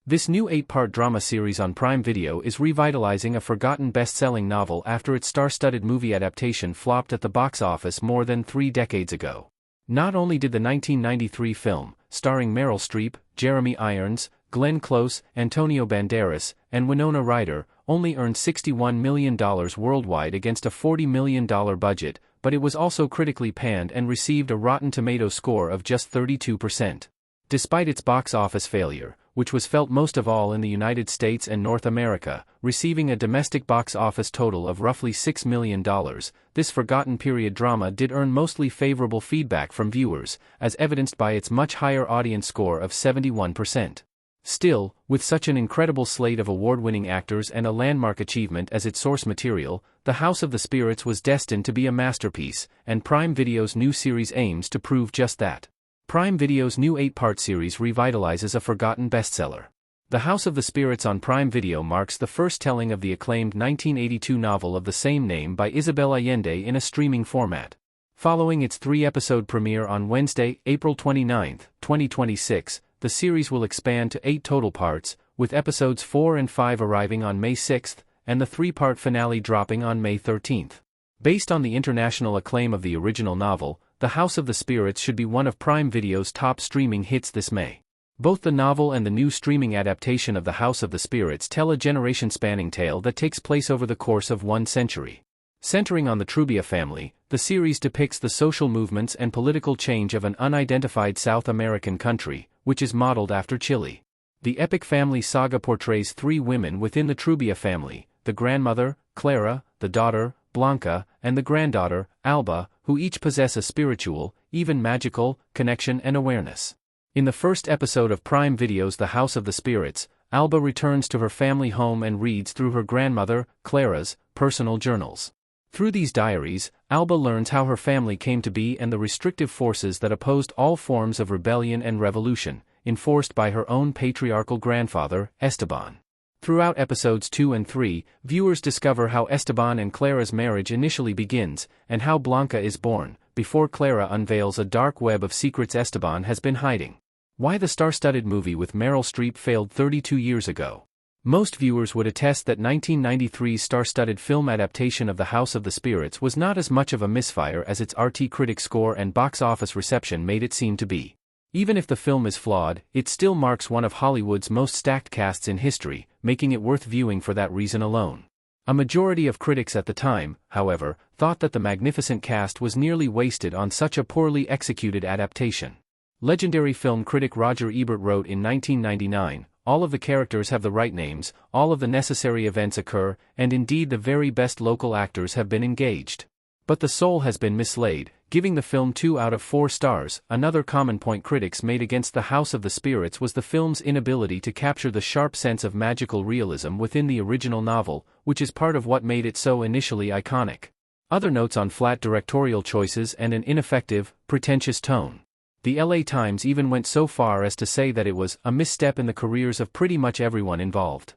This new 8-part drama series on Prime Video is revitalizing a forgotten best-selling novel after its star-studded movie adaptation flopped at the box office more than 3 decades ago. Not only did the 1993 film, starring Meryl Streep, Jeremy Irons, Glenn Close, Antonio Banderas, and Winona Ryder, only earn $61 million worldwide against a $40 million budget, but it was also critically panned and received a Rotten Tomatoes score of just 32%. Despite its box office failure, which was felt most of all in the United States and North America, receiving a domestic box office total of roughly $6 million, this forgotten period drama did earn mostly favorable feedback from viewers, as evidenced by its much higher audience score of 71%. Still, with such an incredible slate of award-winning actors and a landmark achievement as its source material, The House of the Spirits was destined to be a masterpiece, and Prime Video's new series aims to prove just that. Prime Video's new 8-part series revitalizes a forgotten bestseller. The House of the Spirits on Prime Video marks the first telling of the acclaimed 1982 novel of the same name by Isabel Allende in a streaming format. Following its 3-episode premiere on Wednesday, April 29, 2026, the series will expand to 8 total parts, with episodes 4 and 5 arriving on May 6, and the 3-part finale dropping on May 13. Based on the international acclaim of the original novel, The House of the Spirits should be one of Prime Video's top streaming hits this May. Both the novel and the new streaming adaptation of The House of the Spirits tell a generation-spanning tale that takes place over the course of 1 century. Centering on the Trueba family, the series depicts the social movements and political change of an unidentified South American country, which is modeled after Chile. The epic family saga portrays 3 women within the Trueba family: the grandmother, Clara, the daughter, Blanca, and the granddaughter, Alba, who each possess a spiritual, even magical, connection and awareness. In the first episode of Prime Video's The House of the Spirits, Alba returns to her family home and reads through her grandmother, Clara's, personal journals. Through these diaries, Alba learns how her family came to be and the restrictive forces that opposed all forms of rebellion and revolution, enforced by her own patriarchal grandfather, Esteban. Throughout episodes 2 and 3, viewers discover how Esteban and Clara's marriage initially begins, and how Blanca is born, before Clara unveils a dark web of secrets Esteban has been hiding. Why the star-studded movie with Meryl Streep failed 32 years ago? Most viewers would attest that 1993's star-studded film adaptation of The House of the Spirits was not as much of a misfire as its RT critic score and box office reception made it seem to be. Even if the film is flawed, it still marks one of Hollywood's most stacked casts in history, making it worth viewing for that reason alone. A majority of critics at the time, however, thought that the magnificent cast was nearly wasted on such a poorly executed adaptation. Legendary film critic Roger Ebert wrote in 1999, "All of the characters have the right names, all of the necessary events occur, and indeed the very best local actors have been engaged. But the soul has been mislaid," giving the film 2 out of 4 stars. Another common point critics made against The House of the Spirits was the film's inability to capture the sharp sense of magical realism within the original novel, which is part of what made it so initially iconic. Other notes on flat directorial choices and an ineffective, pretentious tone. The LA Times even went so far as to say that it was a misstep in the careers of pretty much everyone involved.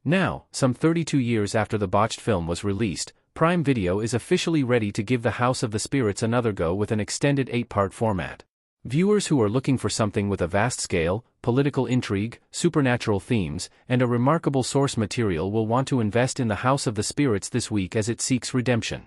Now, some 32 years after the botched film was released, Prime Video is officially ready to give The House of the Spirits another go with an extended 8-part format. Viewers who are looking for something with a vast scale, political intrigue, supernatural themes, and a remarkable source material will want to invest in The House of the Spirits this week as it seeks redemption.